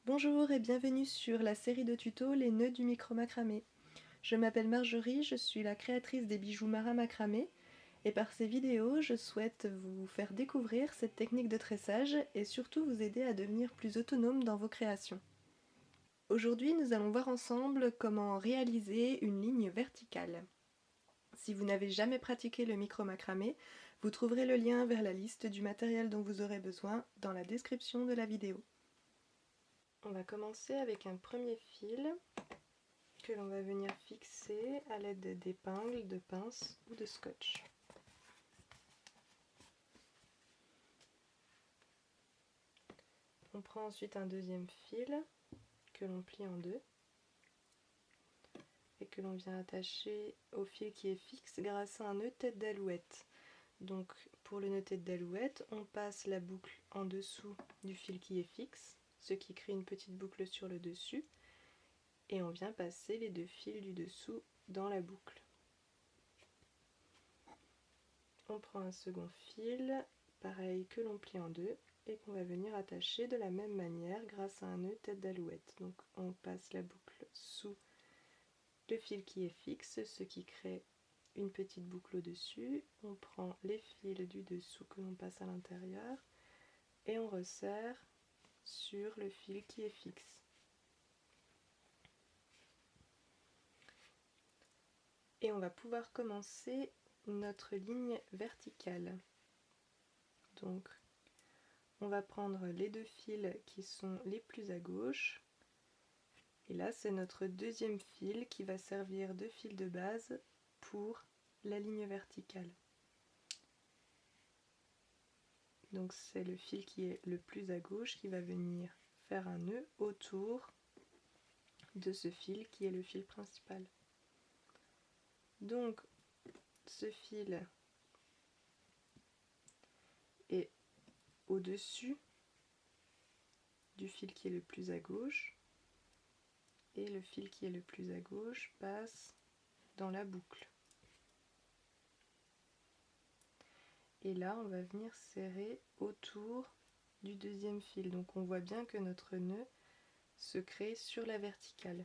Bonjour et bienvenue sur la série de tutos Les nœuds du micro-macramé. Je m'appelle Marjorie, je suis la créatrice des bijoux Mara Macramé et par ces vidéos, je souhaite vous faire découvrir cette technique de tressage et surtout vous aider à devenir plus autonome dans vos créations. Aujourd'hui, nous allons voir ensemble comment réaliser une ligne verticale. Si vous n'avez jamais pratiqué le micro-macramé, vous trouverez le lien vers la liste du matériel dont vous aurez besoin dans la description de la vidéo. On va commencer avec un premier fil que l'on va venir fixer à l'aide d'épingles, de pinces ou de scotch. On prend ensuite un deuxième fil que l'on plie en deux et que l'on vient attacher au fil qui est fixe grâce à un nœud tête d'alouette. Donc pour le nœud tête d'alouette, on passe la boucle en dessous du fil qui est fixe, ce qui crée une petite boucle sur le dessus, et on vient passer les deux fils du dessous dans la boucle. On prend un second fil, pareil, que l'on plie en deux et qu'on va venir attacher de la même manière grâce à un nœud tête d'alouette. Donc on passe la boucle sous le fil qui est fixe, ce qui crée une petite boucle au-dessus. On prend les fils du dessous que l'on passe à l'intérieur et on resserre sur le fil qui est fixe. Et on va pouvoir commencer notre ligne verticale. Donc on va prendre les deux fils qui sont les plus à gauche. Et là, c'est notre deuxième fil qui va servir de fil de base pour la ligne verticale. Donc c'est le fil qui est le plus à gauche qui va venir faire un nœud autour de ce fil qui est le fil principal. Donc ce fil est au-dessus du fil qui est le plus à gauche et le fil qui est le plus à gauche passe dans la boucle. Et là, on va venir serrer autour du deuxième fil. Donc on voit bien que notre nœud se crée sur la verticale.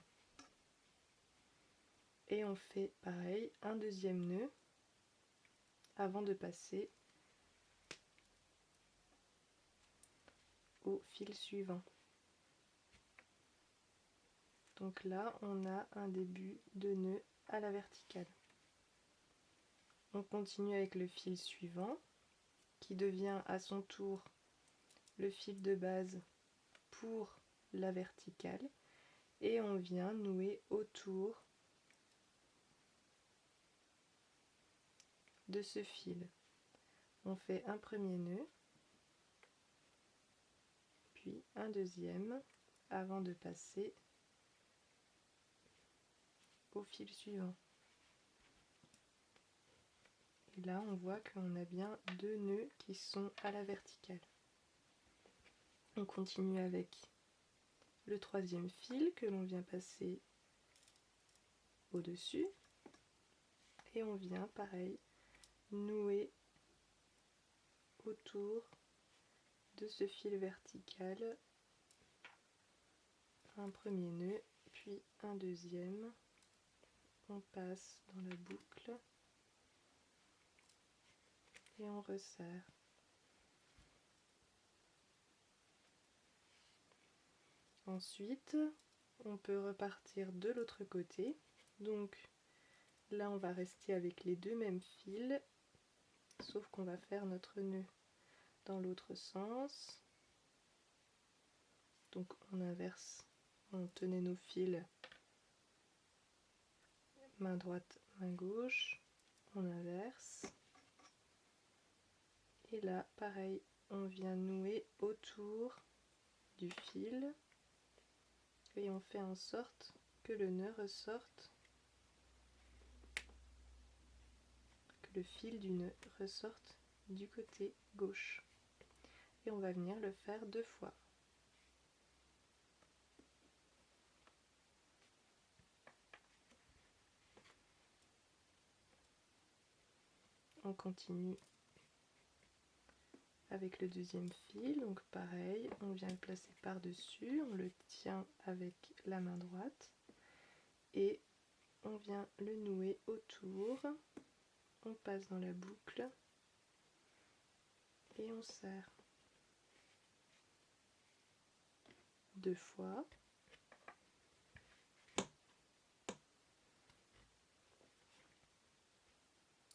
Et on fait pareil, un deuxième nœud avant de passer au fil suivant. Donc là, on a un début de nœud à la verticale. On continue avec le fil suivant, qui devient à son tour le fil de base pour la verticale, et on vient nouer autour de ce fil. On fait un premier nœud, puis un deuxième, avant de passer au fil suivant. Et là, on voit qu'on a bien deux nœuds qui sont à la verticale. On continue avec le troisième fil que l'on vient passer au-dessus. Et on vient, pareil, nouer autour de ce fil vertical un premier nœud, puis un deuxième. On passe dans la boucle et on resserre. Ensuite, on peut repartir de l'autre côté. Donc là, on va rester avec les deux mêmes fils, sauf qu'on va faire notre nœud dans l'autre sens. Donc on inverse, on tenait nos fils main droite, main gauche, on inverse. Et là, pareil, on vient nouer autour du fil et on fait en sorte que le nœud ressorte, que le fil du nœud ressorte du côté gauche. Et on va venir le faire deux fois. On continue avec le deuxième fil, donc pareil, on vient le placer par-dessus, on le tient avec la main droite et on vient le nouer autour, on passe dans la boucle et on serre 2 fois.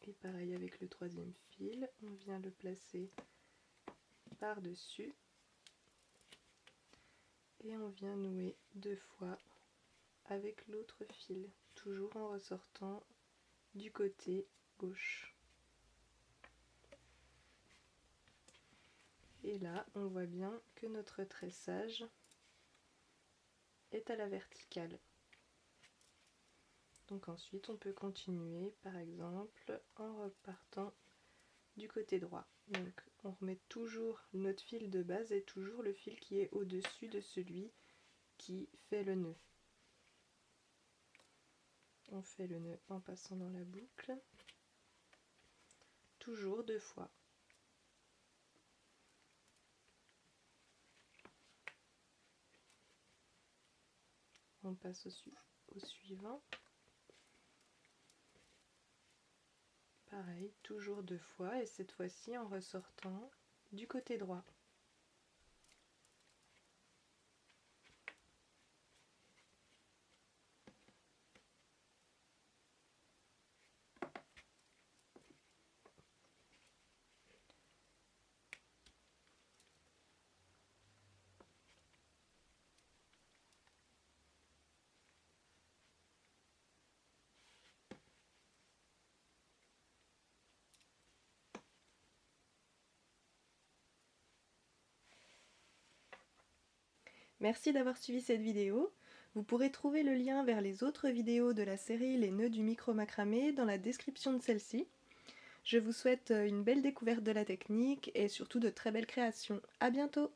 Et pareil avec le troisième fil, on vient le placer par-dessus et on vient nouer 2 fois avec l'autre fil, toujours en ressortant du côté gauche. Et là, on voit bien que notre tressage est à la verticale. Donc ensuite, on peut continuer, par exemple, en repartant du côté droit. Donc on remet toujours notre fil de base et toujours le fil qui est au-dessus de celui qui fait le nœud. On fait le nœud en passant dans la boucle, toujours 2 fois. On passe au suivant. Pareil, toujours 2 fois et cette fois-ci en ressortant du côté droit. Merci d'avoir suivi cette vidéo. Vous pourrez trouver le lien vers les autres vidéos de la série Les nœuds du micro macramé dans la description de celle-ci. Je vous souhaite une belle découverte de la technique et surtout de très belles créations. À bientôt!